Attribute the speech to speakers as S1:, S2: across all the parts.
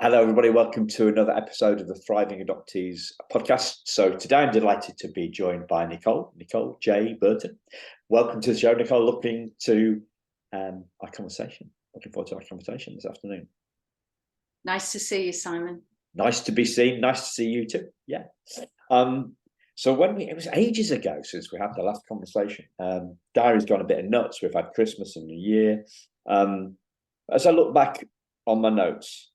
S1: Hello, everybody. Welcome to another episode of the Thriving Adoptees podcast. So today I'm delighted to be joined by Nicole J. Burton. Welcome to the show, Nicole. Looking to our conversation. Looking forward to our conversation this afternoon.
S2: Nice to see you, Simon.
S1: Nice to be seen. Nice to see you too. Yeah. So it was ages ago since we had the last conversation. Diary's gone a bit nuts. We've had Christmas and New Year. As I look back on my notes,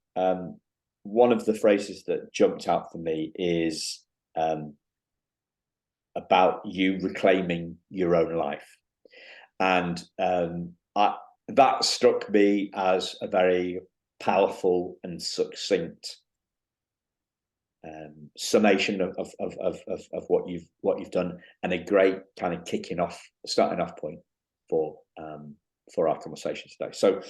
S1: one of the phrases that jumped out for me is about you reclaiming your own life, and that struck me as a very powerful and succinct summation of what you've done, and a great kind of starting off point for our conversation today. So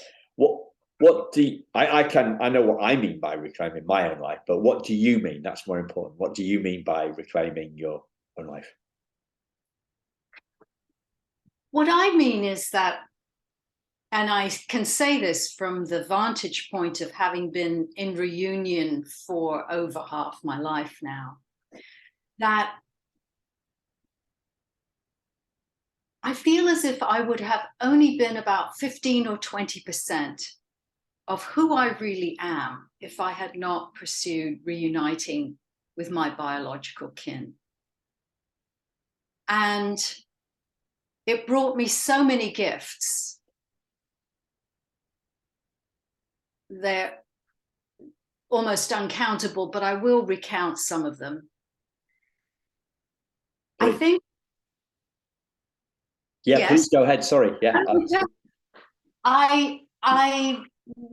S1: what do you, I know what I mean by reclaiming my own life, but what do you mean? That's more important. What do you mean by reclaiming your own life?
S2: What I mean is that, and I can say this from the vantage point of having been in reunion for over half my life now, that I feel as if I would have only been about 15 or 20% of who I really am if I had not pursued reuniting with my biological kin. And it brought me so many gifts. They're almost uncountable, but I will recount some of them.
S1: Please.
S2: I think.
S1: Yeah,
S2: yes.
S1: Please go ahead. Sorry. Yeah.
S2: I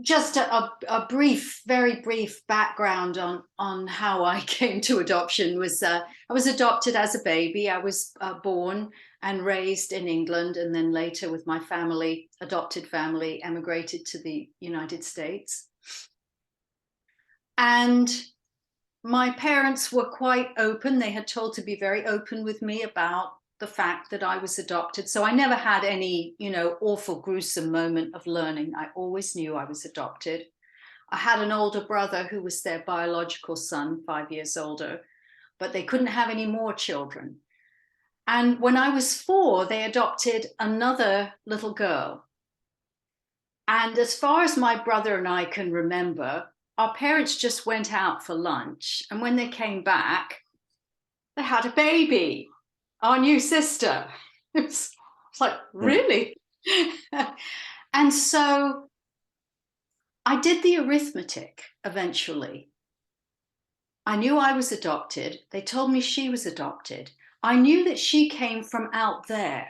S2: just a brief, very brief background on how I came to adoption was I was adopted as a baby. I was born and raised in England, and then later with my family, adopted family, emigrated to the United States. And my parents were quite open. They had told to be very open with me about the fact that I was adopted. So I never had any, awful, gruesome moment of learning. I always knew I was adopted. I had an older brother who was their biological son, 5 years older, but they couldn't have any more children. And when I was 4, they adopted another little girl. And as far as my brother and I can remember, our parents just went out for lunch. And when they came back, they had a baby. Our new sister. It's like, really? And so I did the arithmetic eventually. I knew I was adopted. They told me she was adopted. I knew that she came from out there.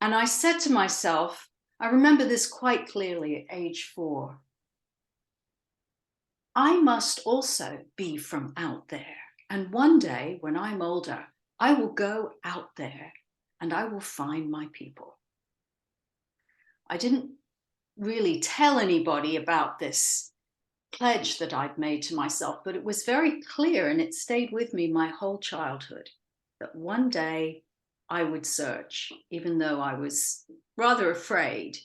S2: And I said to myself, I remember this quite clearly at age 4, I must also be from out there. And one day when I'm older, I will go out there and I will find my people. I didn't really tell anybody about this pledge that I'd made to myself, but it was very clear, and it stayed with me my whole childhood, that one day I would search, even though I was rather afraid.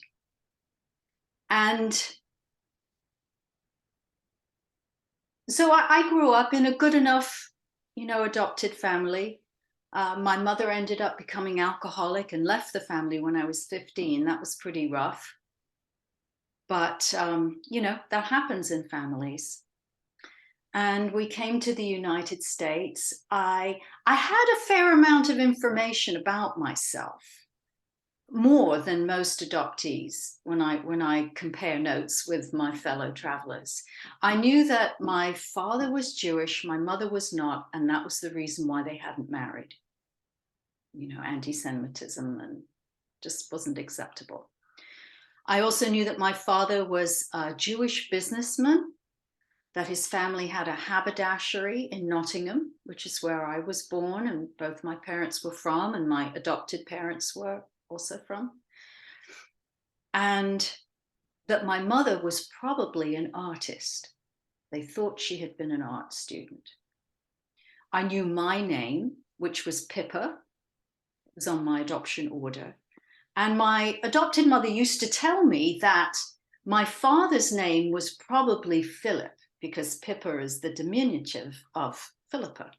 S2: And so I grew up in a good enough, adopted family. My mother ended up becoming alcoholic and left the family when I was 15. That was pretty rough. But, that happens in families. And we came to the United States. I had a fair amount of information about myself, more than most adoptees when I compare notes with my fellow travelers. I knew that my father was Jewish, my mother was not, and that was the reason why they hadn't married. Anti-Semitism, and just wasn't acceptable. I also knew that my father was a Jewish businessman, that his family had a haberdashery in Nottingham, which is where I was born, and both my parents were from, and my adopted parents were also from. And that my mother was probably an artist. They thought she had been an art student. I knew my name, which was Pippa. It was on my adoption order. And my adopted mother used to tell me that My father's name was probably Philip, because Pippa is the diminutive of Philippa.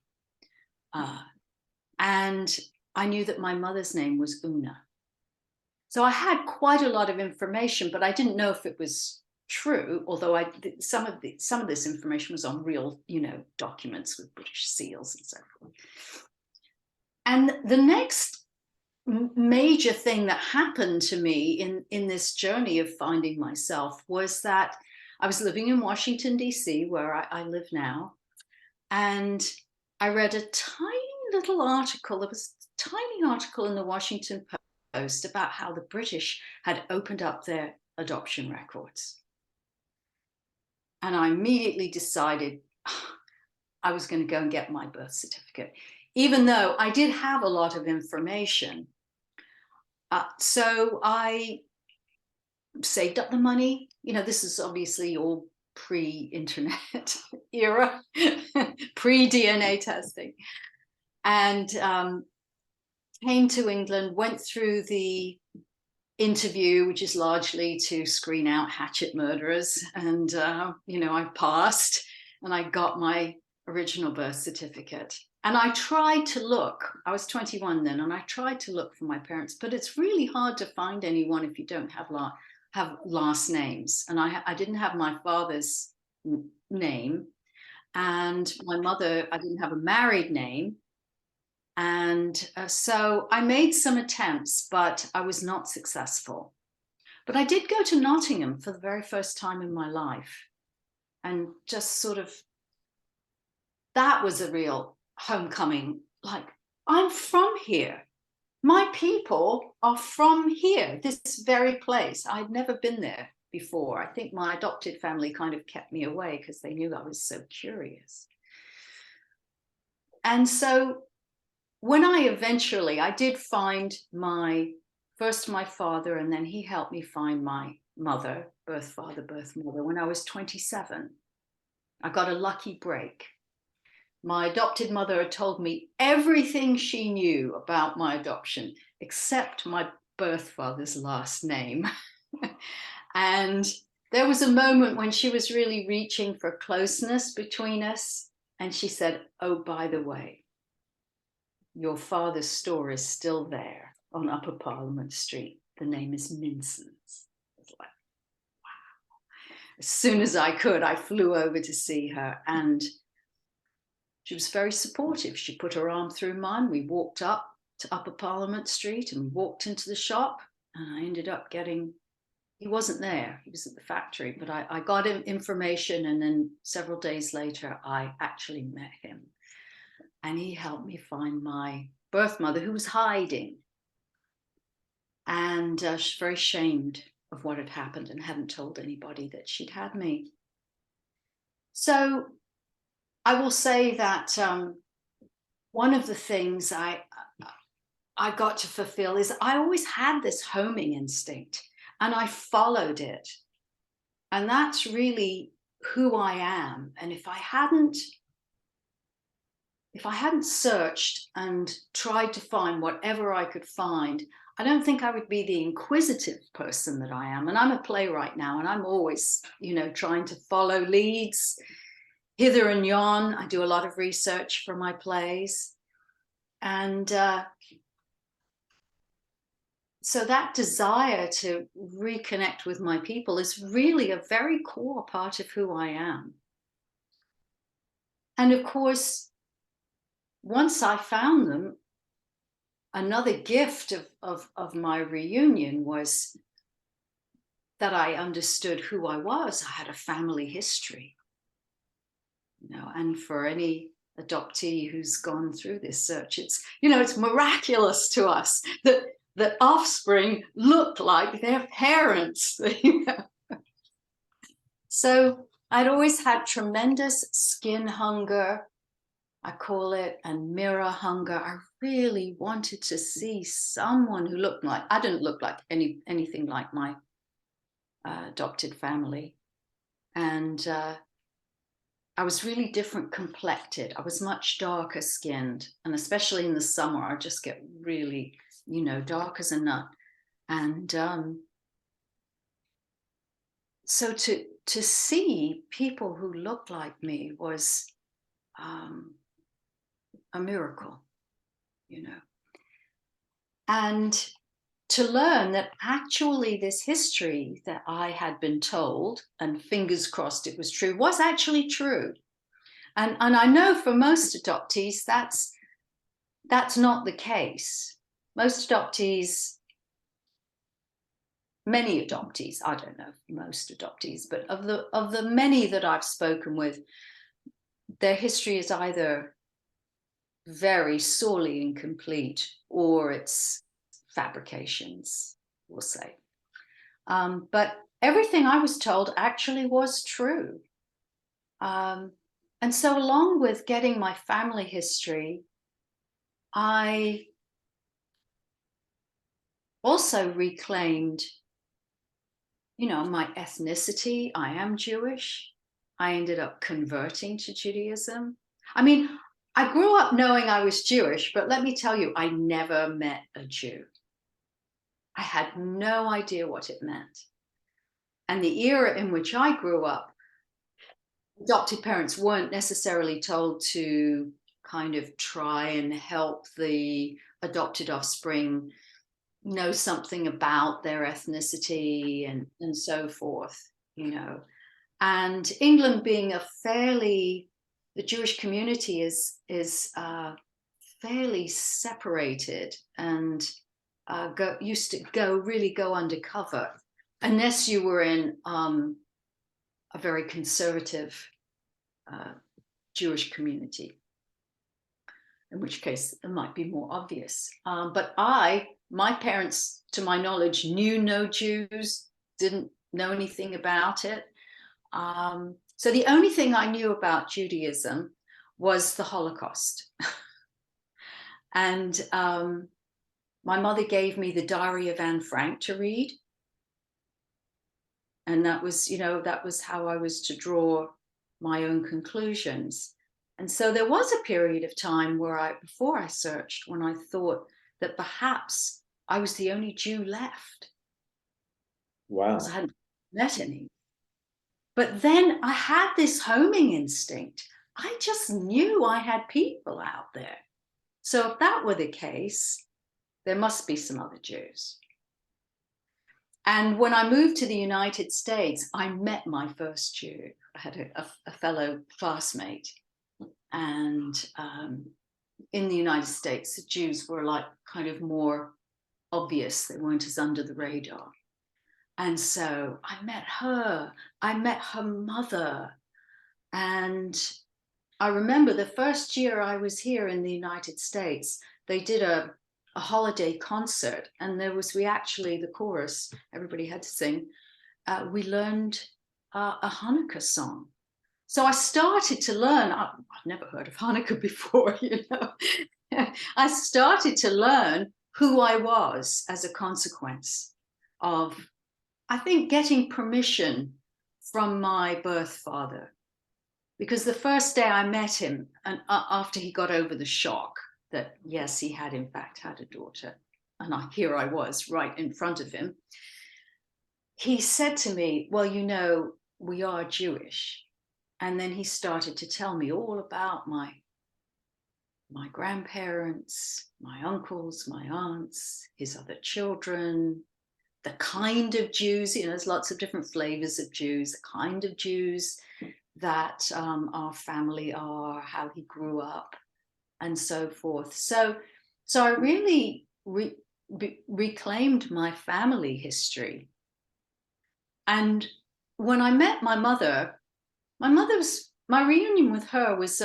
S2: And I knew that my mother's name was Una. So I had quite a lot of information, but I didn't know if it was true, although some of this information was on real, documents with British seals and so forth. And the next major thing that happened to me in this journey of finding myself was that I was living in Washington, D.C., where I live now, and I read a tiny little article. There was a tiny article in the Washington Post about how the British had opened up their adoption records. And I immediately decided I was going to go and get my birth certificate, even though I did have a lot of information. So I saved up the money. This is obviously all pre-internet era, pre-DNA testing. And came to England, went through the interview, which is largely to screen out hatchet murderers. And, I passed and I got my original birth certificate. And I tried to look, I was 21 then, and I tried to look for my parents, but it's really hard to find anyone if you don't have last names. And I didn't have my father's name, and my mother, I didn't have a married name. And so I made some attempts, but I was not successful. But I did go to Nottingham for the very first time in my life. And just sort of, that was a real homecoming. Like, I'm from here. My people are from here, this very place. I'd never been there before. I think my adopted family kind of kept me away because they knew I was so curious. And so when I did find my father, and then he helped me find my mother, birth father, birth mother, when I was 27. I got a lucky break. My adopted mother had told me everything she knew about my adoption, except my birth father's last name. And there was a moment when she was really reaching for closeness between us. And she said, "Oh, by the way, your father's store is still there on Upper Parliament Street. The name is Minson's." I was like, wow. As soon as I could, I flew over to see her, and she was very supportive. She put her arm through mine. We walked up to Upper Parliament Street and walked into the shop, and I ended up he wasn't there. He was at the factory, but I got him information, and then several days later, I actually met him. And he helped me find my birth mother, who was hiding. And she's very ashamed of what had happened and hadn't told anybody that she'd had me. So I will say that one of the things I got to fulfill is I always had this homing instinct, and I followed it. And that's really who I am. And if I hadn't searched and tried to find whatever I could find, I don't think I would be the inquisitive person that I am. And I'm a playwright now, and I'm always, trying to follow leads hither and yon. I do a lot of research for my plays. And so that desire to reconnect with my people is really a very core part of who I am. And of course, once I found them, another gift of my reunion was that I understood who I was. I had a family history, and for any adoptee who's gone through this search, it's miraculous to us that offspring look like their parents. So I'd always had tremendous skin hunger, I call it, and mirror hunger. I really wanted to see someone who looked like, I didn't look like anything like my adopted family. And I was really different complected. I was much darker skinned. And especially in the summer, I just get really, dark as a nut. And so to see people who looked like me was a miracle, you know. And to learn that actually this history that I had been told, and fingers crossed it was true, was actually true. And I know for most adoptees, that's not the case. Most adoptees, many adoptees, I don't know most adoptees, but of the many that I've spoken with, their history is either very sorely incomplete or it's fabrications, we'll say. But everything I was told actually was true. And so along with getting my family history, I also reclaimed, you know, my ethnicity. I am Jewish. I ended up converting to Judaism. I mean, I grew up knowing I was Jewish, but let me tell you, I never met a Jew. I had no idea what it meant. And the era in which I grew up, adopted parents weren't necessarily told to kind of try and help the adopted offspring know something about their ethnicity and so forth, you know. And England being the Jewish community is fairly separated and used to really go undercover unless you were in a very conservative Jewish community, in which case it might be more obvious. But my parents, to my knowledge, knew no Jews, didn't know anything about it. So the only thing I knew about Judaism was the Holocaust. And my mother gave me the Diary of Anne Frank to read. And that was, you know, that was how I was to draw my own conclusions. And so there was a period of time where before I searched, when I thought that perhaps I was the only Jew left.
S1: Wow.
S2: Because I hadn't met any. But then I had this homing instinct. I just knew I had people out there. So if that were the case, there must be some other Jews. And when I moved to the United States, I met my first Jew. I had a fellow classmate. And in the United States, the Jews were like kind of more obvious. They weren't as under the radar. And so I met her mother. And I remember the first year I was here in the United States, they did a holiday concert, and the chorus, everybody had to sing. We learned a Hanukkah song. So I started to learn, I've never heard of Hanukkah before, you know. I started to learn who I was as a consequence of, I think, getting permission from my birth father. Because the first day I met him, and after he got over the shock that, yes, he had in fact had a daughter, and here I was right in front of him, he said to me, well, you know, we are Jewish. And then he started to tell me all about my grandparents, my uncles, my aunts, his other children, the kind of Jews, you know, there's lots of different flavors of Jews, the kind of Jews that our family are, how he grew up, and so forth. So I really reclaimed my family history. And when I met my reunion with her was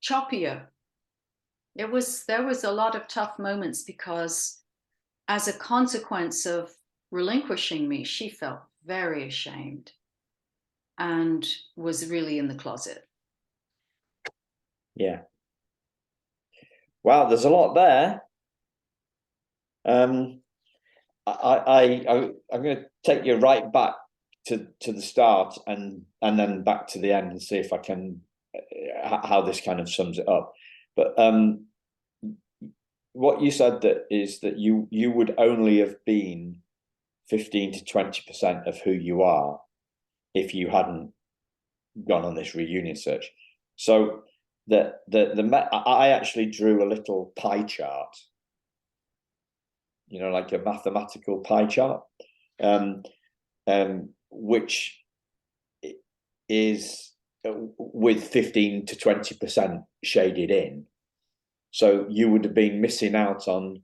S2: choppier. There was a lot of tough moments because as a consequence of relinquishing me, she felt very ashamed and was really in the closet.
S1: Yeah. Wow, there's a lot there. I'm going to take you right back to the start and then back to the end and see if I can how this kind of sums it up. But what you said is that you would only have been 15 to 20% of who you are if you hadn't gone on this reunion search. So I actually drew a little pie chart, like a mathematical pie chart, which is with 15 to 20% shaded in. So you would have been missing out on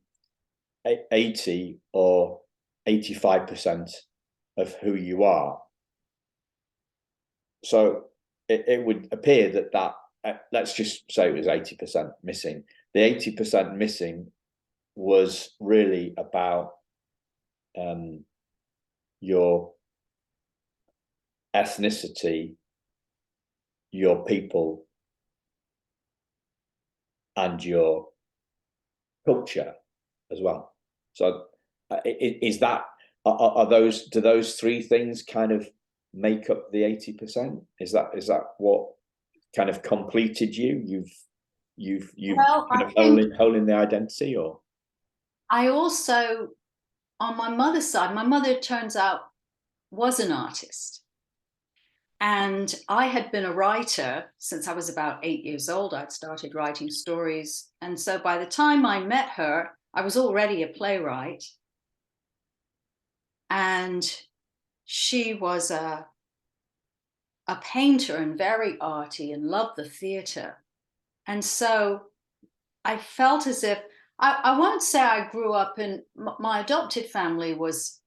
S1: 80 or 85% of who you are. So it would appear that let's just say it was 80% missing. The 80% missing was really about your ethnicity, your people, and your culture as well. So is that, do those three things kind of make up the 80%? Is that what kind of completed you? You've kind of holding the identity? Or
S2: I also, on my mother's side, my mother, it turns out, was an artist. And I had been a writer since I was about 8 years old. I'd started writing stories. And so by the time I met her, I was already a playwright. And she was a painter and very arty and loved the theater. And so I felt as if, I won't say I grew up in, my adopted family was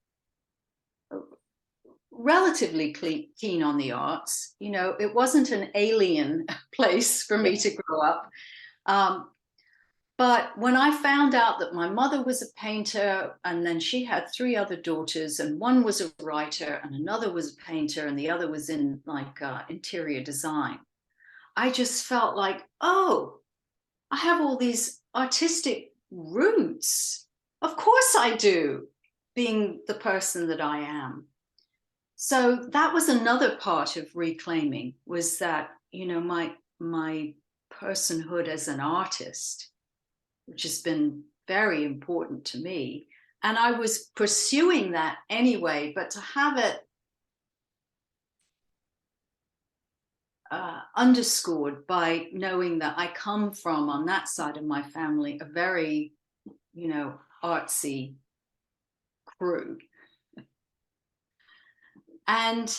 S2: relatively keen on the arts. It wasn't an alien place for me to grow up. But when I found out that my mother was a painter, and then she had 3 other daughters, and one was a writer and another was a painter and the other was in interior design, I just felt like, oh, I have all these artistic roots. Of course I do, being the person that I am. So that was another part of reclaiming, was that, my personhood as an artist, which has been very important to me. And I was pursuing that anyway, but to have it underscored by knowing that I come from, on that side of my family, a very, artsy crew. And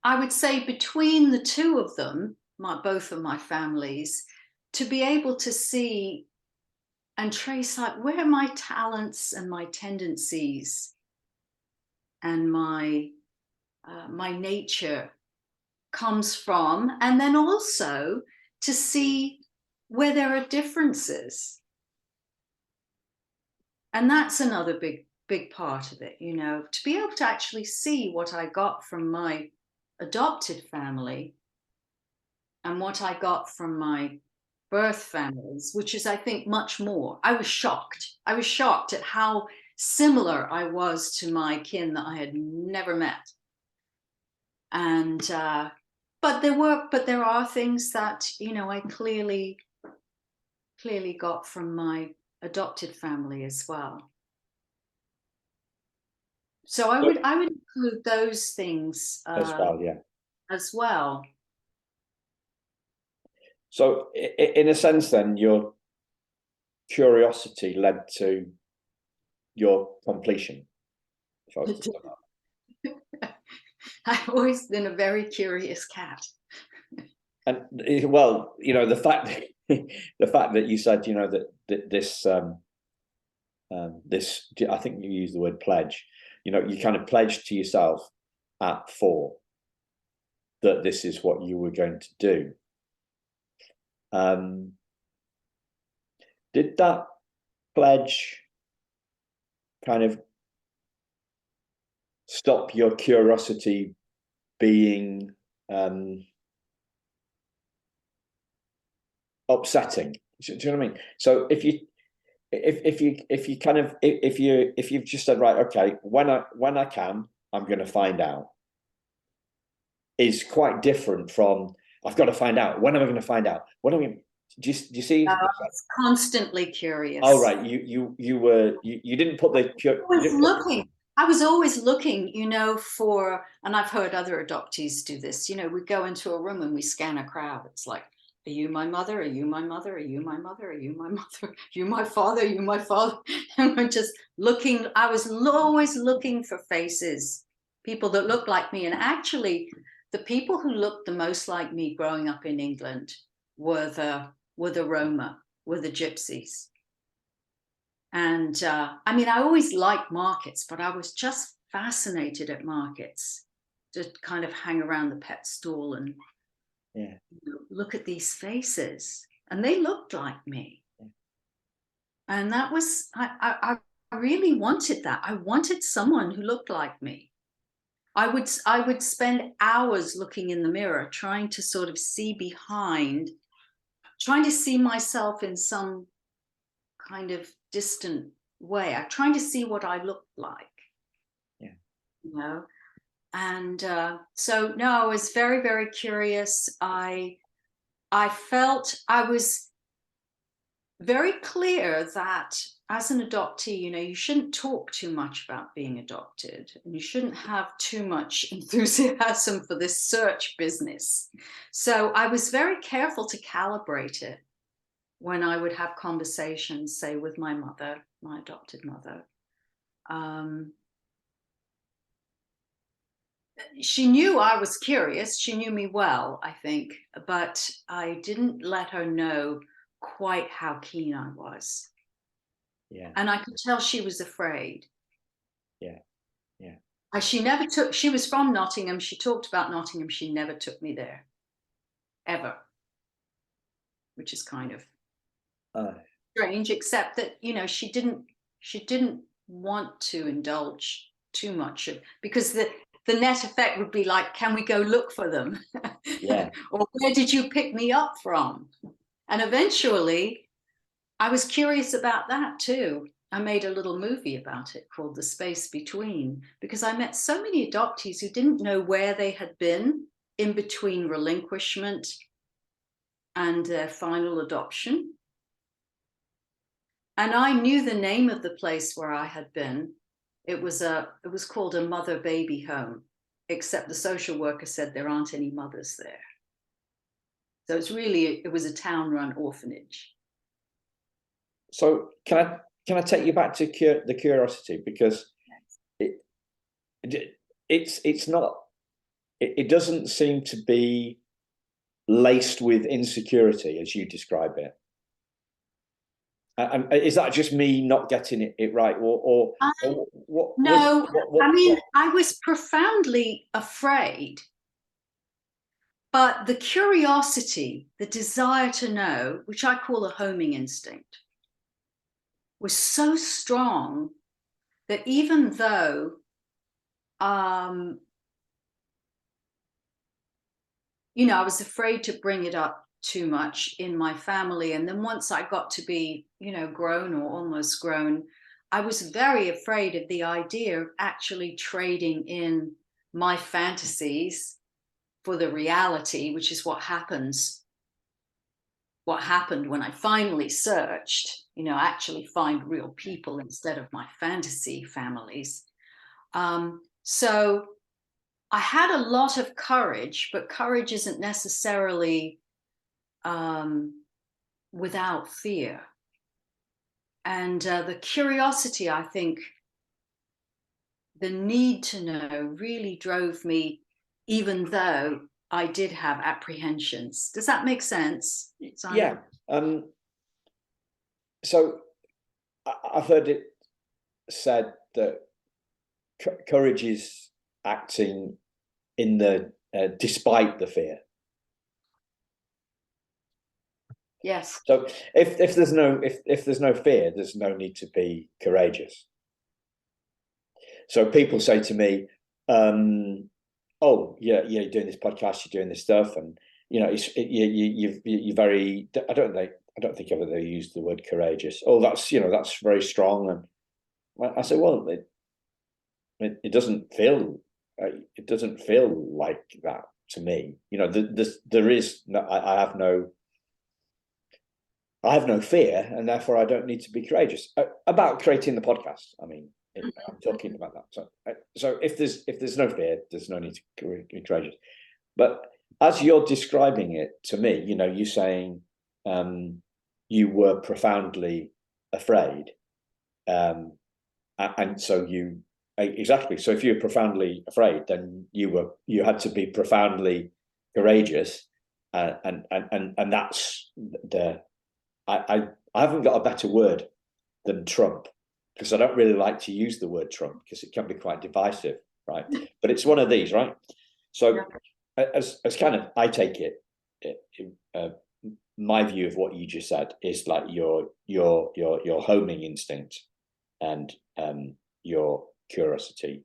S2: I would say between the two of them, both of my families, to be able to see and trace where my talents and my tendencies and my nature comes from, and then also to see where there are differences. And that's another big part of it, to be able to actually see what I got from my adopted family and what I got from my birth families, which is, I think, much more. I was shocked at how similar I was to my kin that I had never met. And but there are things that I clearly got from my adopted family as well. So I would include those things
S1: as well, yeah.
S2: As well.
S1: So in a sense, then, your curiosity led to your completion.
S2: I've always been a very curious cat.
S1: And well, the fact that you said, that this I think you used the word pledge. You kind of pledged to yourself at 4 that this is what you were going to do. Did that pledge kind of stop your curiosity being upsetting? Do you know what I mean? So if you've just said, right, okay, when I can, I'm going to find out, is quite different from, I've got to find out. When am I going to find out? When am I? Do you see?
S2: I was constantly curious.
S1: Oh, right. You didn't put the.
S2: I was looking. I was always looking, for, and I've heard other adoptees do this, we go into a room and we scan a crowd. It's like, are you my mother? Are you my mother? Are you my mother? Are you my mother? Are you my father? Are you my father? And we're just looking. I was always looking for faces, people that looked like me. And actually, the people who looked the most like me growing up in England were the Roma, were the gypsies. And I mean, I always liked markets, but I was just fascinated at markets, to kind of hang around the pet stall and look at these faces. And they looked like me. Yeah. And that was, I really wanted that. I wanted someone who looked like me. I would spend hours looking in the mirror, trying to sort of see behind, trying to see myself in some kind of distant way. I'm trying to see what I looked like. Yeah. And so no, I was very, very curious. I felt I was very clear that as an adoptee, you shouldn't talk too much about being adopted, and you shouldn't have too much enthusiasm for this search business. So I was very careful to calibrate it when I would have conversations, say, with my mother, my adopted mother. She knew I was curious. She knew me well, I think, but I didn't let her know quite how keen I was.
S1: Yeah.
S2: And I could tell she was afraid.
S1: Yeah. Yeah.
S2: She was from Nottingham. She talked about Nottingham. She never took me there, ever, which is kind of strange, except that, she didn't want to indulge too much of, because the net effect would be like, can we go look for them?
S1: Yeah.
S2: Or where did you pick me up from? And eventually I was curious about that too. I made a little movie about it called The Space Between, because I met so many adoptees who didn't know where they had been in between relinquishment and their final adoption. And I knew the name of the place where I had been. It was called a mother-baby home, except the social worker said there aren't any mothers there. So it was a town-run orphanage.
S1: So can I take you back to the curiosity, because it's not, it doesn't seem to be laced with insecurity as you describe it. And is that just me not getting it right, or what?
S2: No, I mean, I was profoundly afraid, but the curiosity, the desire to know, which I call a homing instinct, was so strong that even though I was afraid to bring it up too much in my family, and then once I got to be, grown or almost grown, I was very afraid of the idea of actually trading in my fantasies for the reality, which is what happened when I finally searched, actually find real people instead of my fantasy families. So I had a lot of courage, but courage isn't necessarily without fear. And the curiosity, I think, the need to know really drove me, even though I did have apprehensions. Does that make sense?
S1: Yeah. So I've heard it said that courage is acting in the despite the fear.
S2: Yes.
S1: So if there's no fear, there's no need to be courageous. So people say to me, "Oh, yeah, you're doing this podcast, you're doing this stuff, and you're very." I don't think I've ever used the word courageous. Oh, that's very strong, and I say, well, it doesn't feel like that to me. There is no, I have no fear, and therefore I don't need to be courageous about creating the podcast. I mean, I'm talking about that. So if there's no fear, there's no need to be courageous. But as you're describing it to me, you saying you were profoundly afraid, and so you exactly. So if you're profoundly afraid, then you had to be profoundly courageous, and that's I haven't got a better word than Trump, because I don't really like to use the word Trump because it can be quite divisive, right? But it's one of these, right? So as kind of I take it, my view of what you just said is like your homing instinct and your curiosity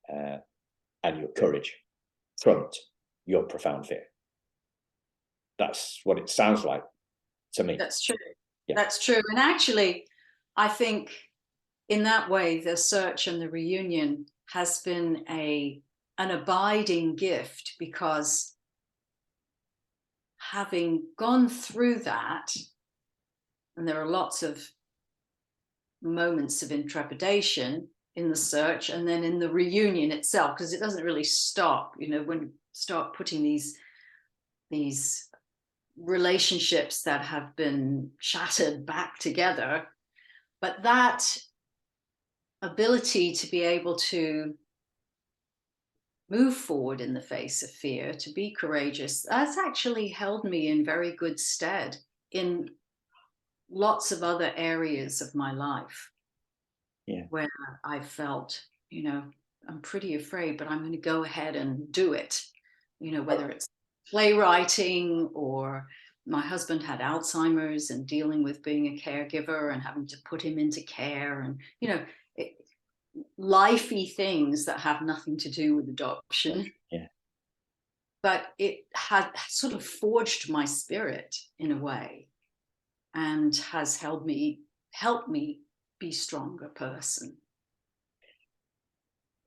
S1: and your courage trumped your profound fear. That's what it sounds like to me.
S2: That's true.
S1: Yeah.
S2: That's true. And actually, I think in that way, the search and the reunion has been an abiding gift, because having gone through that, and there are lots of moments of intrepidation in the search and then in the reunion itself, because it doesn't really stop, when you start putting these relationships that have been shattered back together. But that ability to be able to move forward in the face of fear, to be courageous, that's actually held me in very good stead in lots of other areas of my life.
S1: Yeah.
S2: Where I felt, I'm pretty afraid, but I'm going to go ahead and do it. Whether it's playwriting, or my husband had Alzheimer's and dealing with being a caregiver and having to put him into care, and lifey things that have nothing to do with adoption.
S1: Yeah.
S2: But it had sort of forged my spirit in a way, and has helped me be a stronger person.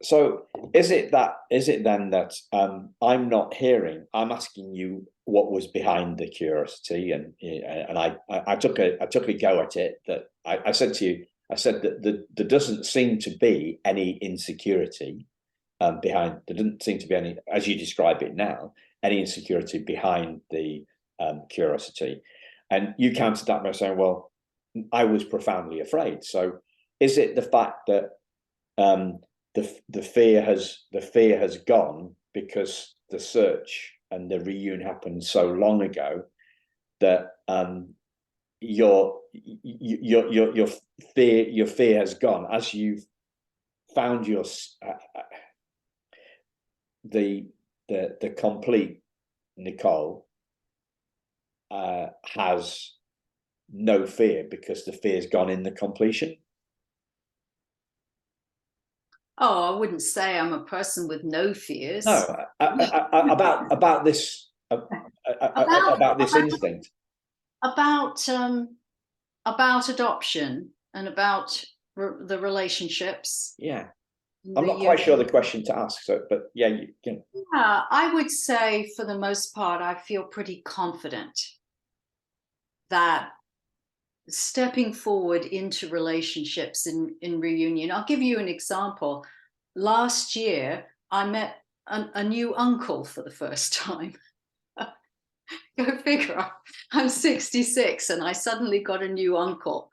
S1: So is it then that I'm asking you what was behind the curiosity, and I took a go at it, that I said to you, I said that there doesn't seem to be any insecurity behind, there didn't seem to be any, as you describe it now, any insecurity behind the curiosity. And you countered that by saying, well, I was profoundly afraid. So is it the fact that the fear has gone because the search and the reunion happened so long ago, that your fear has gone as you've found your the complete Nicole has no fear because the fear's gone in the completion?
S2: Oh, I wouldn't say I'm a person with no fears.
S1: No, about this about this instinct.
S2: About adoption and about the relationships.
S1: Yeah, I'm not quite sure the question to ask. So, but yeah, you can.
S2: Yeah, I would say for the most part, I feel pretty confident that stepping forward into relationships in reunion. I'll give you an example. Last year, I met a new uncle for the first time. Go figure. I'm 66 and I suddenly got a new uncle.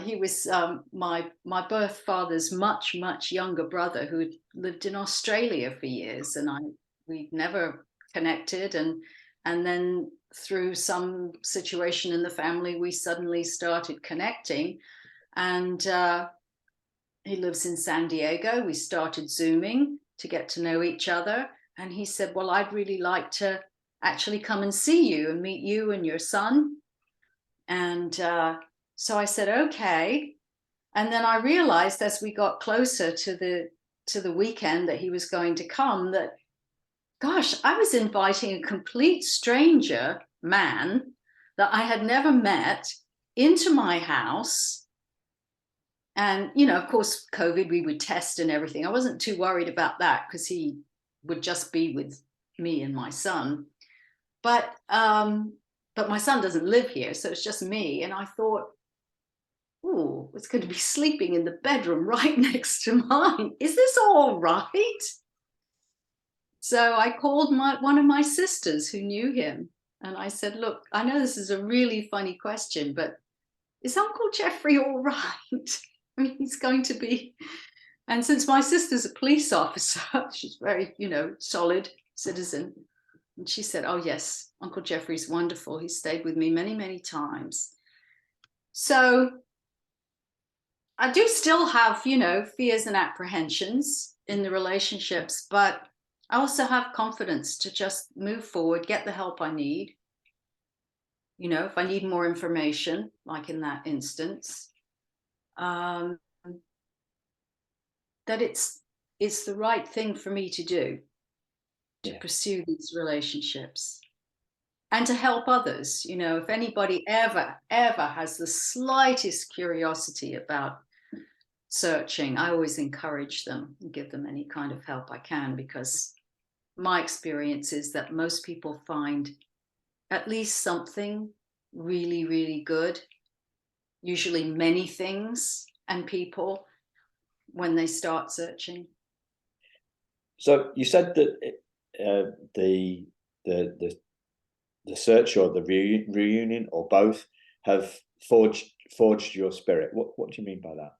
S2: He was my birth father's much younger brother, who lived in Australia for years, and we'd never connected, and then through some situation in the family, we suddenly started connecting. And he lives in San Diego. We started Zooming to get to know each other, and he said, well, I'd really like to actually come and see you and meet you and your son. And so I said, okay. And then I realized as we got closer to the weekend that he was going to come, that, gosh, I was inviting a complete stranger man that I had never met into my house. And, of course, COVID, we would test and everything. I wasn't too worried about that because he would just be with me and my son. But my son doesn't live here, so it's just me. And I thought, oh, it's going to be sleeping in the bedroom right next to mine. Is this all right? So I called one of my sisters who knew him, and I said, look, I know this is a really funny question, but is Uncle Jeffrey all right? I mean, he's going to be. And since my sister's a police officer, she's very, solid citizen. And she said, oh, yes, Uncle Jeffrey's wonderful. He stayed with me many, many times. So I do still have, fears and apprehensions in the relationships, but I also have confidence to just move forward, get the help I need. If I need more information, like in that instance, that it's the right thing for me to do, to pursue these relationships and to help others. If anybody ever has the slightest curiosity about searching, I always encourage them and give them any kind of help I can, because my experience is that most people find at least something really, really good, usually many things and people, when they start searching.
S1: So you said that the search or the reunion or both have forged your spirit. What do you mean by that?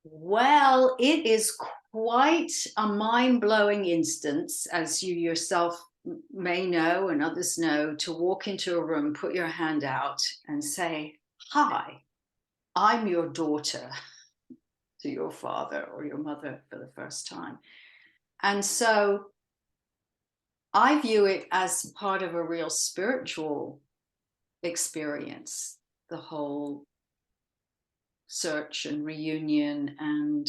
S2: Well, it is quite a mind-blowing instance, as you yourself may know and others know, to walk into a room, put your hand out and say, hi, I'm your daughter, to your father or your mother for the first time. And so I view it as part of a real spiritual experience, the whole search and reunion and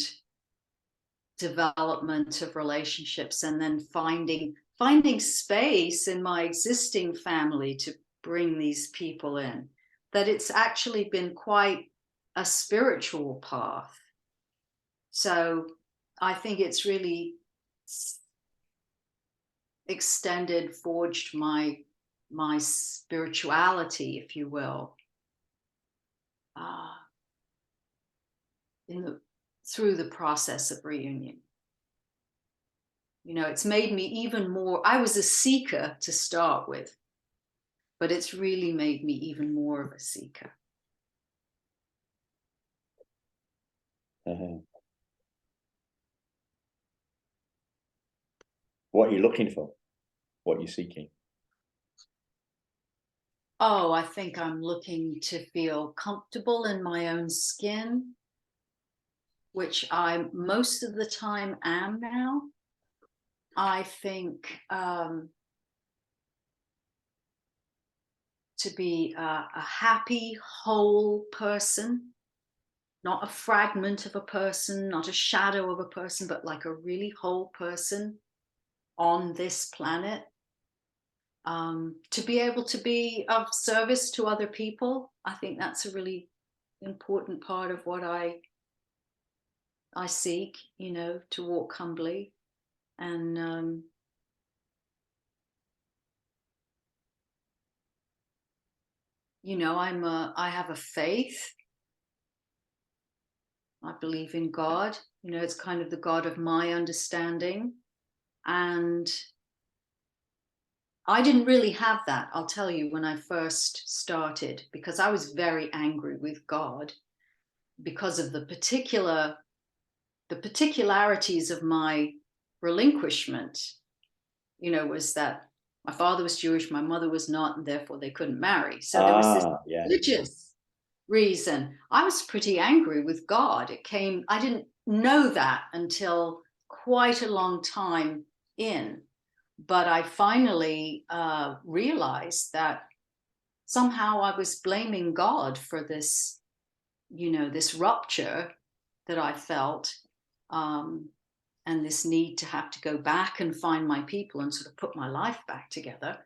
S2: development of relationships, and then finding space in my existing family to bring these people in. That it's actually been quite a spiritual path. So I think it's really forged my spirituality, if you will, through the process of reunion. It's made me even more. I was a seeker to start with, but it's really made me even more of a seeker.
S1: What are you looking for? What are you seeking?
S2: Oh, I think I'm looking to feel comfortable in my own skin, which I most of the time am now. I think to be a happy, whole person, not a fragment of a person, not a shadow of a person, but like a really whole person on this planet. To be able to be of service to other people, I think that's a really important part of what I seek, to walk humbly. And I have a faith. I believe in God. It's kind of the God of my understanding. And I didn't really have that, I'll tell you, when I first started, because I was very angry with God because of the particularities of my relinquishment. Was that my father was Jewish, my mother was not, and therefore they couldn't marry. So there was this religious reason. I was pretty angry with God. I didn't know that until quite a long time in. But I finally realized that somehow I was blaming God for this, this rupture that I felt, and this need to have to go back and find my people and sort of put my life back together.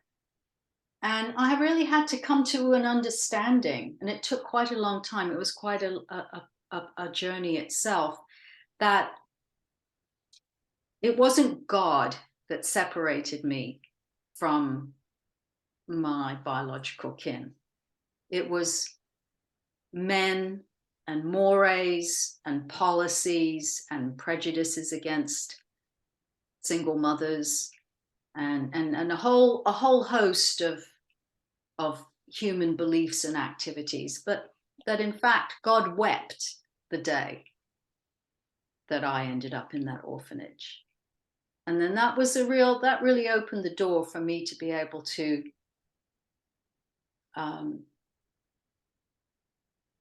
S2: And I really had to come to an understanding, and it took quite a long time. It was quite a journey itself, that it wasn't God that separated me from my biological kin. It was men and mores and policies and prejudices against single mothers and a whole host of human beliefs and activities, but that in fact God wept the day that I ended up in that orphanage. And then that really opened the door for me to be able to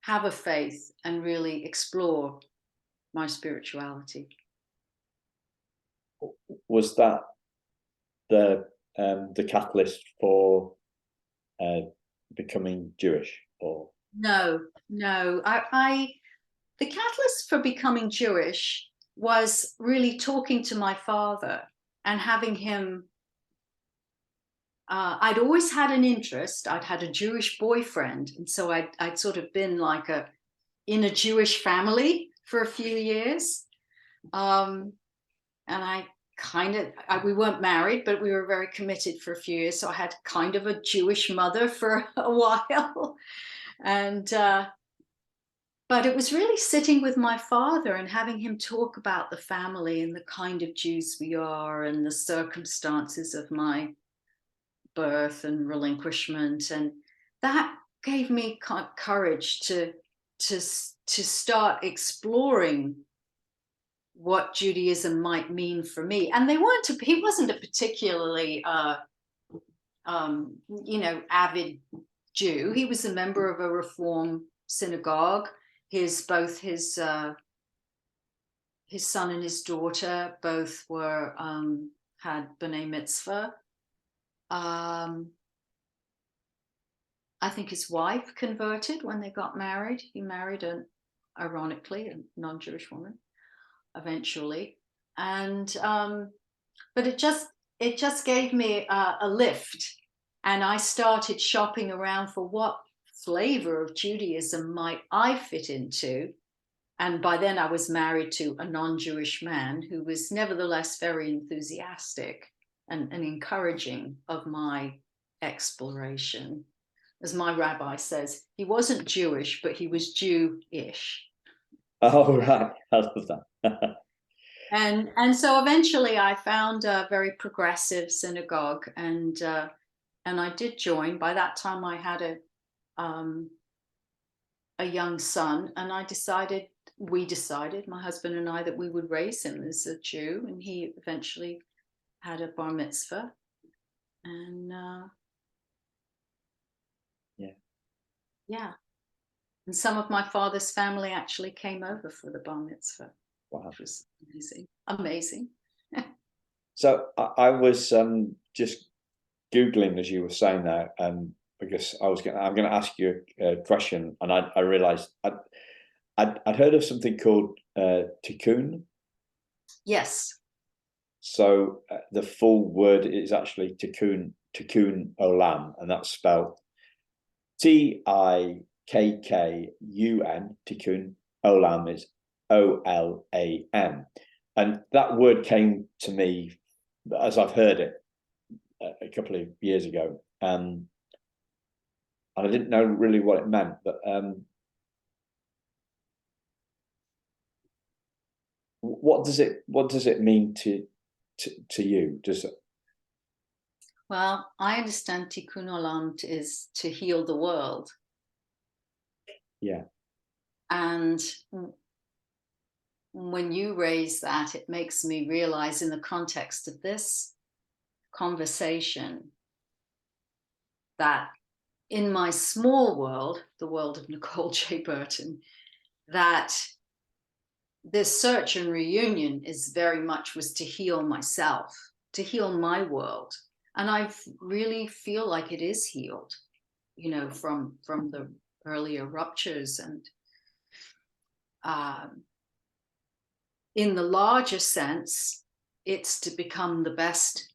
S2: have a faith and really explore my spirituality.
S1: Was that the catalyst for becoming Jewish, or?
S2: No. The catalyst for becoming Jewish was really talking to my father and having him. I'd always had an interest. I'd had a Jewish boyfriend, and so I'd sort of been like in a Jewish family for a few years, and we weren't married, but we were very committed for a few years. So I had kind of a Jewish mother for a while, and but it was really sitting with my father and having him talk about the family and the kind of Jews we are and the circumstances of my birth and relinquishment, and that gave me courage to start exploring what Judaism might mean for me. And he wasn't a particularly avid Jew. He was a member of a Reform synagogue. Both his son and his daughter both were had b'nai mitzvah. I think his wife converted when they got married. He married ironically, a non-Jewish woman eventually. And but it just gave me a lift, and I started shopping around for what flavor of Judaism might I fit into. And by then I was married to a non-Jewish man who was nevertheless very enthusiastic and encouraging of my exploration. As my rabbi says, he wasn't Jewish, but he was Jew-ish.
S1: Oh, right. I love that.
S2: And so eventually I found a very progressive synagogue, and I did join. By that time I had a young son, and we decided, my husband and I, that we would raise him as a Jew, and he eventually had a bar mitzvah. And yeah. And some of my father's family actually came over for the bar mitzvah.
S1: Wow.
S2: Which was amazing.
S1: So I was just Googling as you were saying that, because I'm going to ask you a question, and I realized I'd heard of something called tikkun.
S2: Yes.
S1: So the full word is actually tikkun olam, and that's spelled TIKKUN. Tikkun olam is OLAM, and that word came to me as I've heard it a couple of years ago, and I didn't know really what it meant, but what does it mean to you?
S2: Well, I understand tikkun olam is to heal the world.
S1: Yeah.
S2: And when you raise that, it makes me realize, in the context of this conversation, that in my small world, the world of Nicole J. Burton, that this search and reunion was to heal myself, to heal my world. And I really feel like it is healed, from the earlier ruptures. And in the larger sense, it's to become the best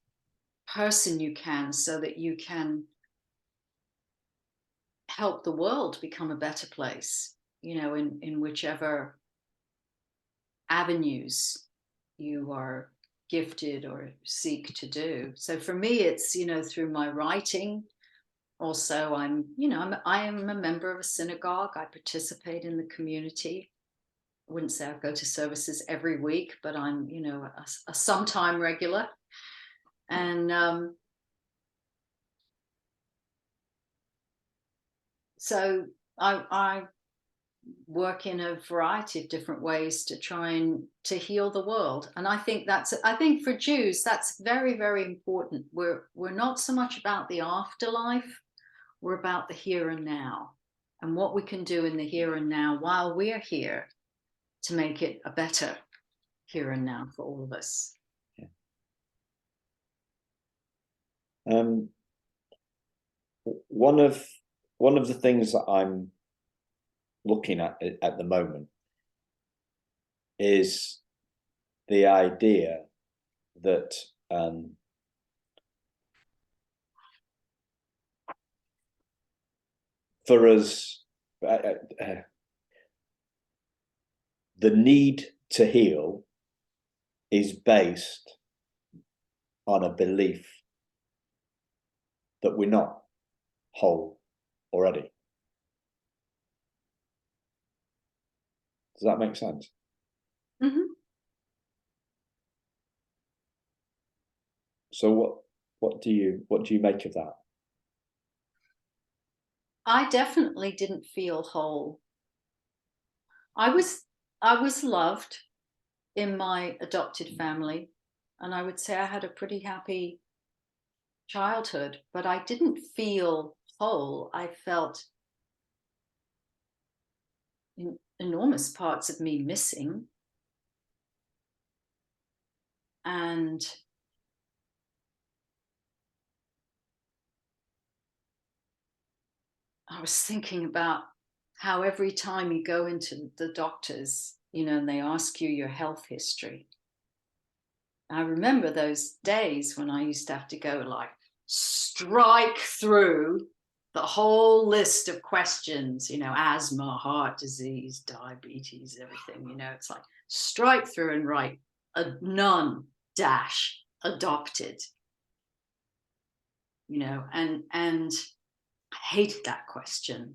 S2: person you can, so that you can help the world become a better place, in whichever avenues you are gifted or seek to do. So for me, it's, through my writing, also I am a member of a synagogue. I participate in the community. I wouldn't say I go to services every week, but I'm, a sometime regular. And so I work in a variety of different ways to try and to heal the world. And I think for Jews, that's very, very important. We're not so much about the afterlife, we're about the here and now, and what we can do in the here and now while we're here to make it a better here and now for all of us.
S1: One of the things that I'm looking at the moment is the idea that for us, the need to heal is based on a belief that we're not whole already. Does that make sense?
S2: Mm-hmm.
S1: So what do you make of that?
S2: I definitely didn't feel whole. I was loved in my adopted family, and I would say I had a pretty happy childhood, but I didn't feel whole. I felt enormous parts of me missing. And I was thinking about how every time you go into the doctors, and they ask you your health history. I remember those days when I used to have to go like strike through the whole list of questions, asthma, heart disease, diabetes, everything, it's like strike through and write a none dash adopted, and I hated that question.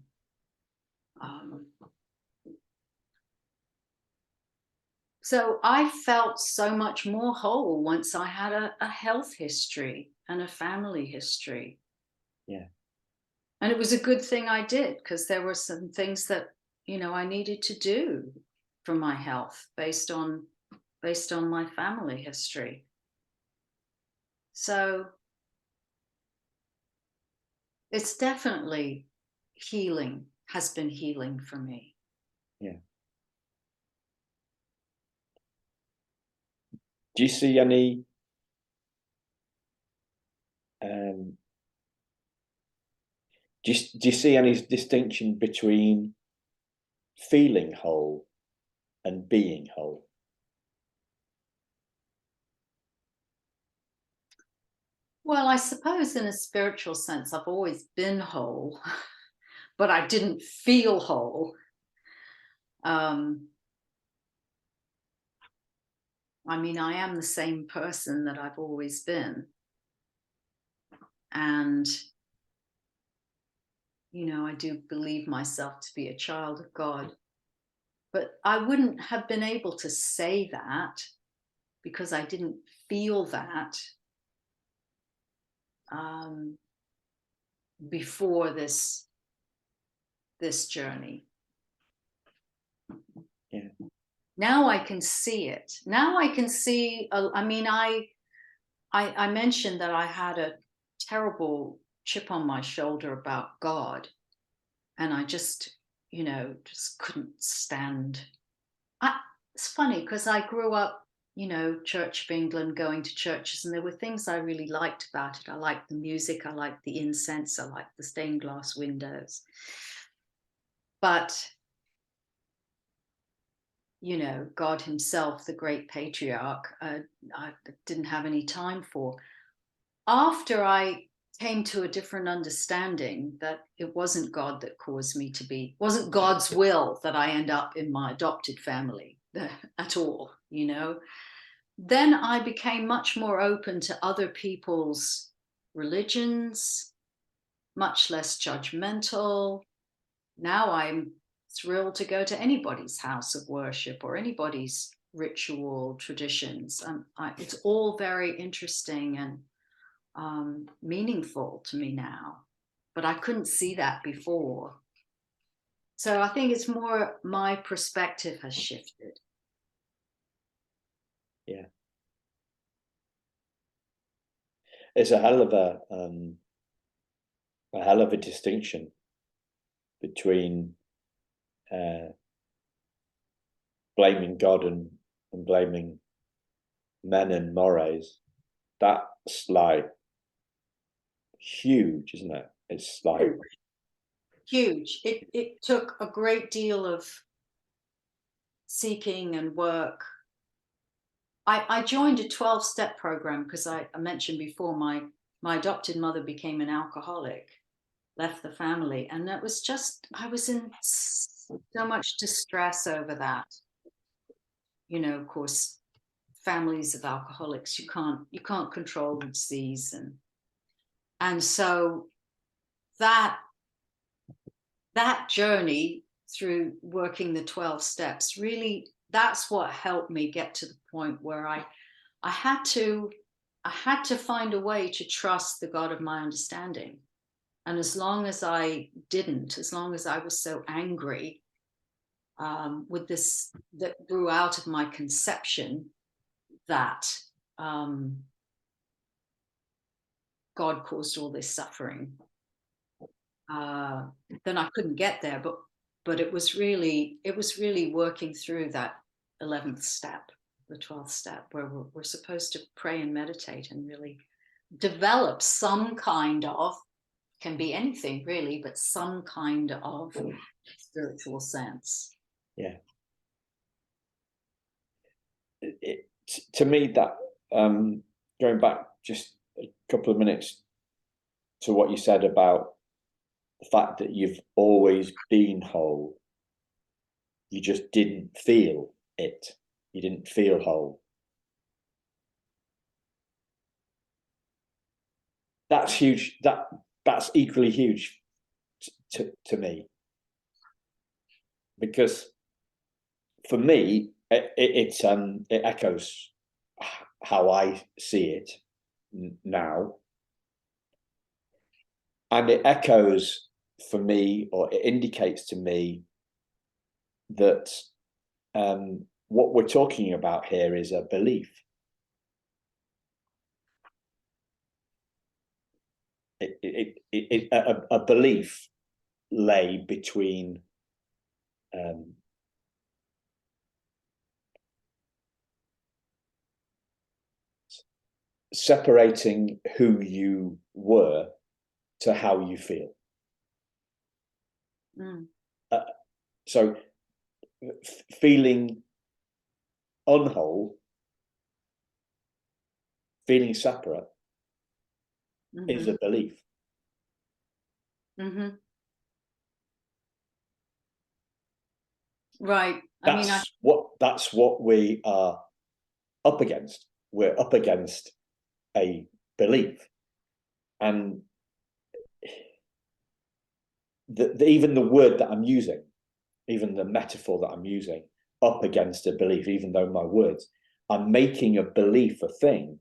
S2: So I felt so much more whole once I had a health history and a family history.
S1: Yeah.
S2: And it was a good thing I did, because there were some things that, I needed to do for my health based on my family history. So it's definitely has been healing for me.
S1: Yeah. Do you see any do you see any distinction between feeling whole and being whole?
S2: Well, I suppose in a spiritual sense, I've always been whole, but I didn't feel whole. I mean, I am the same person that I've always been. And, I do believe myself to be a child of God. But I wouldn't have been able to say that because I didn't feel that before this journey.
S1: Yeah.
S2: Now I can see it. Now I can see. I mean, I mentioned that I had a terrible chip on my shoulder about God, and I just couldn't stand. It's funny because I grew up, Church of England, going to churches, and there were things I really liked about it. I liked the music, I liked the incense, I liked the stained glass windows. But, God himself, the great patriarch, I didn't have any time for. After I came to a different understanding that it wasn't God that caused me to be, wasn't God's will that I end up in my adopted family at all, then I became much more open to other people's religions, much less judgmental. Now I'm thrilled to go to anybody's house of worship or anybody's ritual traditions. It's all very interesting and meaningful to me now, but I couldn't see that before. So I think it's more my perspective has shifted.
S1: Yeah. It's a hell of a distinction between blaming God and blaming men and mores. That's like huge, isn't it? It's like
S2: huge. It took a great deal of seeking and work. I joined a 12-step program because I mentioned before my adopted mother became an alcoholic, left the family, and that was just, I was in so much distress over that. You know, of course, families of alcoholics, you can't control the disease, and so that journey through working the 12 steps, really, that's what helped me get to the point where I had to find a way to trust the God of my understanding. And as long as I didn't, as long as I was so angry with this that grew out of my conception that God caused all this suffering, then I couldn't get there. But it was really working through that 11th step, the 12th step, where we're supposed to pray and meditate and really develop some kind of, can be anything really, but some kind of spiritual sense.
S1: Yeah. To me, that going back just a couple of minutes to what you said about the fact that you've always been whole, you just didn't feel it. You didn't feel whole. That's huge. That's equally huge to me, because for me it echoes how I see it now, and it echoes for me, or it indicates to me that what we're talking about here is a belief. A belief lay between separating who you were to how you feel. So feeling unwhole, feeling separate, is a belief.
S2: Right.
S1: That's what we are up against. We're up against a belief, and even the word that I'm using, even the metaphor that I'm using, up against a belief, even though my words, I'm making a belief a thing,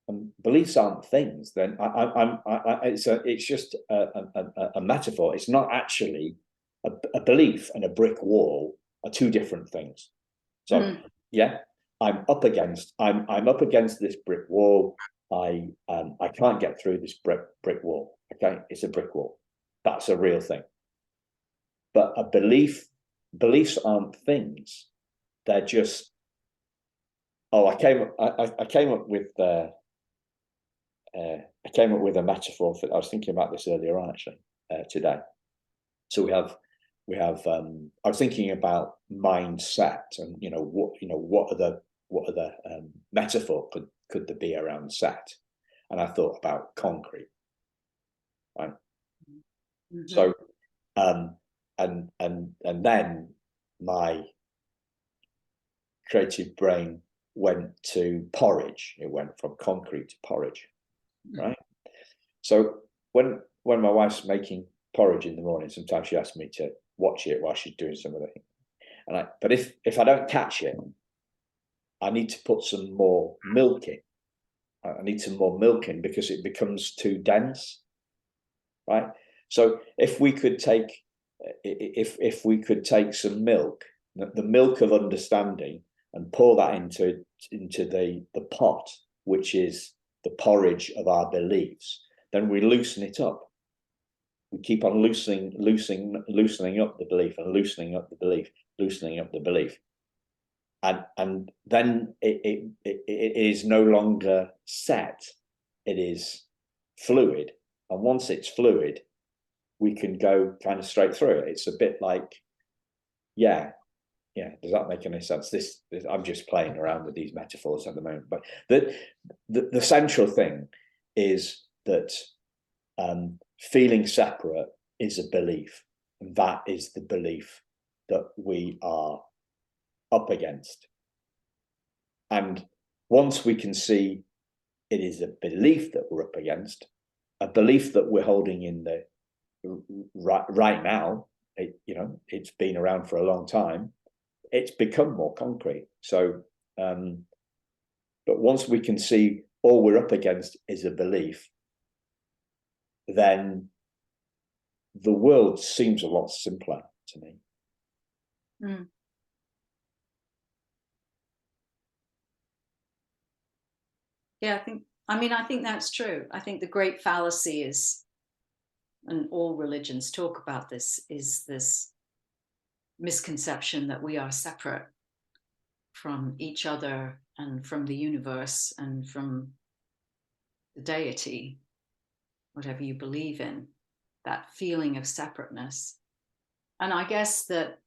S1: and beliefs aren't things. Then it's just a metaphor. It's not actually a belief, and a brick wall are two different things. So yeah, I'm up against this brick wall. I can't get through this brick wall. Okay, it's a brick wall. That's a real thing. But beliefs aren't things. They're just. Oh, I came up with a metaphor for. I was thinking about this earlier on, actually, today. So we have. I was thinking about mindset, and what other metaphor could there be around set, and I thought about concrete, right? So, and then my creative brain went to porridge. It went from concrete to porridge, right? So when when my wife's making porridge in the morning, sometimes she asks me to watch it while she's doing some of the things. But if I don't catch it, I need to put some more milk in. I need some more milk in because it becomes too dense, right? So if we could take some milk, the milk of understanding, and pour that into the pot, which is the porridge of our beliefs, then we loosen it up. We keep on loosening up the belief, and loosening up the belief, loosening up the belief. And then it is no longer set, it is fluid. And once it's fluid, we can go kind of straight through it. It's a bit like, yeah, does that make any sense? This I'm just playing around with these metaphors at the moment. But the central thing is that feeling separate is a belief. And that is the belief that we are up against. And once we can see it is a belief that we're up against, a belief that we're holding in the right now, it's been around for a long time, it's become more concrete. So, but once we can see all we're up against is a belief, then the world seems a lot simpler to me.
S2: Mm. Yeah, I think that's true. I think the great fallacy is, and all religions talk about this, is this misconception that we are separate from each other and from the universe and from the deity, whatever you believe in, that feeling of separateness. And I guess that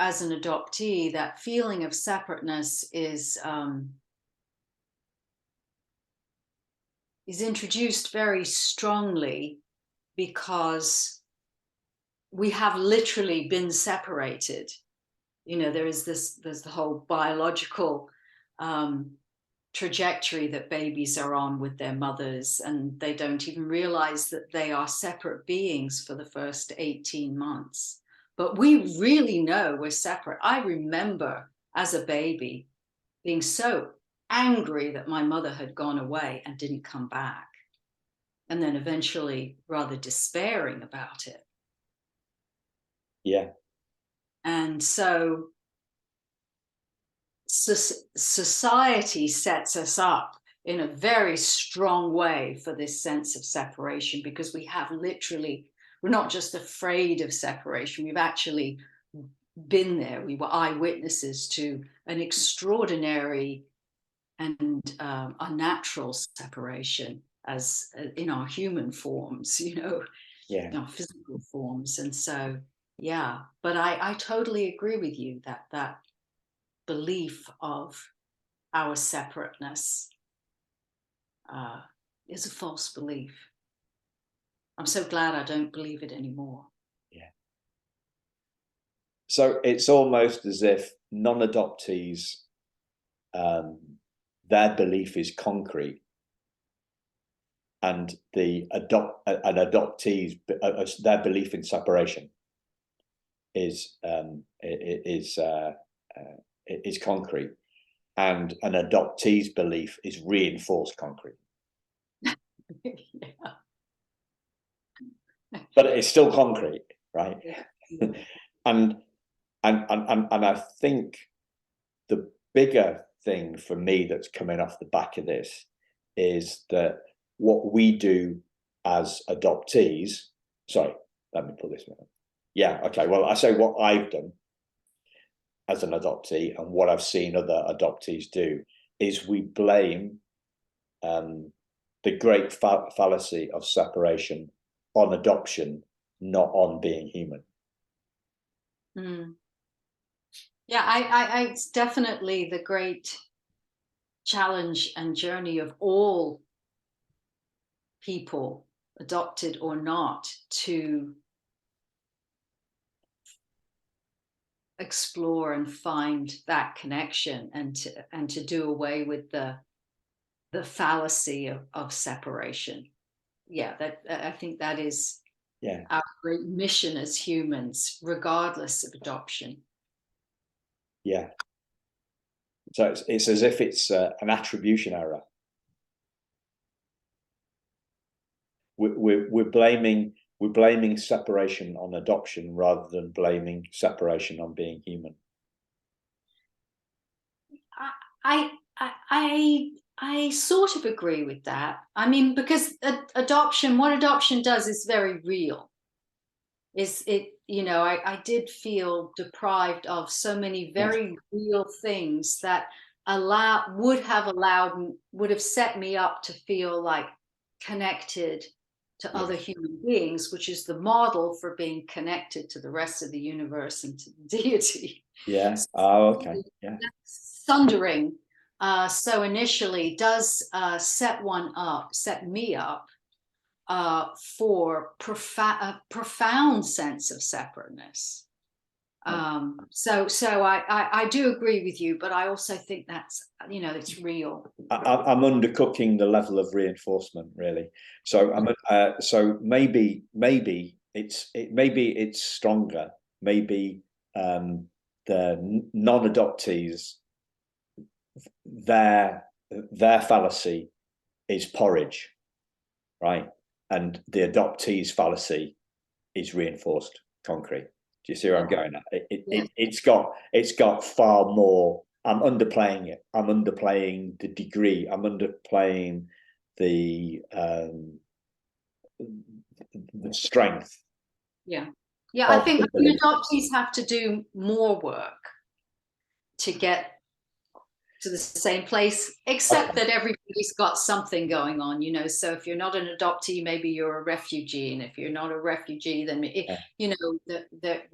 S2: as an adoptee, that feeling of separateness is introduced very strongly because we have literally been separated. There's the whole biological trajectory that babies are on with their mothers, and they don't even realize that they are separate beings for the first 18 months. But we really know we're separate. I remember as a baby being so angry that my mother had gone away and didn't come back, and then eventually rather despairing about it.
S1: Yeah.
S2: And so society sets us up in a very strong way for this sense of separation, because we're not just afraid of separation, we've actually been there. We were eyewitnesses to an extraordinary and unnatural separation as in our human forms,
S1: Yeah.
S2: in our physical forms. And so, yeah, but I totally agree with you that belief of our separateness is a false belief. I'm so glad I don't believe it anymore.
S1: Yeah. So it's almost as if non-adoptees, their belief is concrete, and adoptees, their belief in separation is concrete, and an adoptee's belief is reinforced concrete.
S2: Yeah.
S1: But it's still concrete, right? Yeah. and I think the bigger thing for me that's coming off the back of this is that what we do as adoptees, sorry, let me put this one. Yeah, okay. Well, I say what I've done as an adoptee and what I've seen other adoptees do is we blame the great fallacy of separation on adoption, not on being human.
S2: Mm. Yeah, it's definitely the great challenge and journey of all people, adopted or not, to explore and find that connection, and to do away with the fallacy of separation. yeah, that I think that is
S1: Yeah,
S2: our great mission as humans, regardless of adoption.
S1: yeah. So it's as if it's an attribution error. We're blaming separation on adoption rather than blaming separation on being human.
S2: I I sort of agree with that. I mean, because adoption, what adoption does is very real. Is it, you know, I did feel deprived of so many
S1: Yeah,
S2: very real things that would have set me up to feel like connected to
S1: yeah,
S2: other human beings, which is the model for being connected to the rest of the universe and to the deity.
S1: yeah.
S2: So
S1: Oh, okay. Yeah,
S2: that sundering so initially does set me up for a profound sense of separateness. So I do agree with you, but I also think that's, you know, it's real.
S1: I'm undercooking the level of reinforcement, really. So so maybe it's stronger. Maybe the non-adoptees, their fallacy is porridge, right? And the adoptees' fallacy is reinforced concrete. Do you see where I'm going at? It's got far more. I'm underplaying it. I'm underplaying the degree. I'm underplaying the strength.
S2: Yeah. Yeah, I
S1: Of
S2: think
S1: the
S2: the
S1: belief.
S2: adoptees have to do more work to get to the same place, except
S1: Okay.
S2: that everybody's got something going on, you know. So if you're not an adoptee, maybe you're a refugee, and if you're not a refugee, then
S1: Yeah.
S2: you know that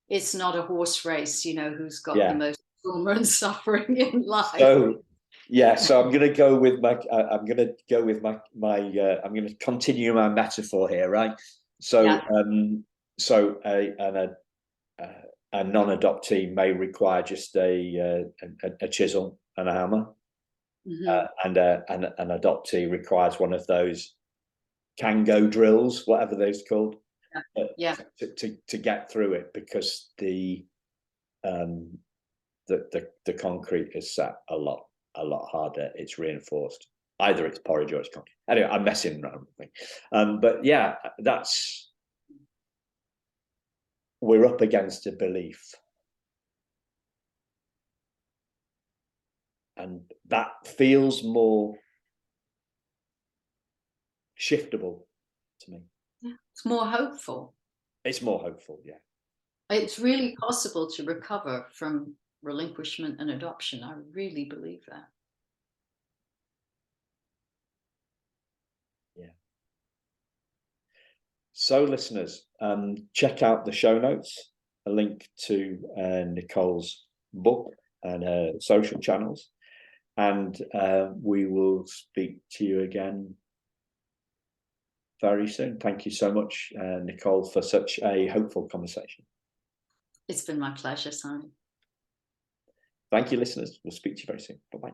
S2: it's not a horse race, you know, who's got the
S1: Yeah.
S2: most trauma and suffering in life.
S1: So yeah, so I'm going to go with my. I'm going to go with my. I'm going to continue my metaphor here, right? So
S2: Yeah.
S1: so a non-adoptee may require just a chisel and a hammer,
S2: Hmm.
S1: and an adoptee requires one of those Kango drills, whatever those called,
S2: Yeah.
S1: to get through it, because um, the concrete is set a lot harder. It's reinforced. Either it's porridge or it's concrete. Anyway, I'm messing around with me. But yeah, we're up against a belief, and that feels more shiftable to me.
S2: Yeah. It's more hopeful.
S1: It's more hopeful, yeah.
S2: It's really possible to recover from relinquishment and adoption. I really believe that.
S1: Yeah. So, listeners, check out the show notes, a link to Nicole's book and her social channels, and we will speak to you again very soon. Thank you so much, Nicole, for such a hopeful conversation.
S2: It's been my pleasure, Simon.
S1: Thank you, listeners. We'll speak to you very soon. Bye-bye.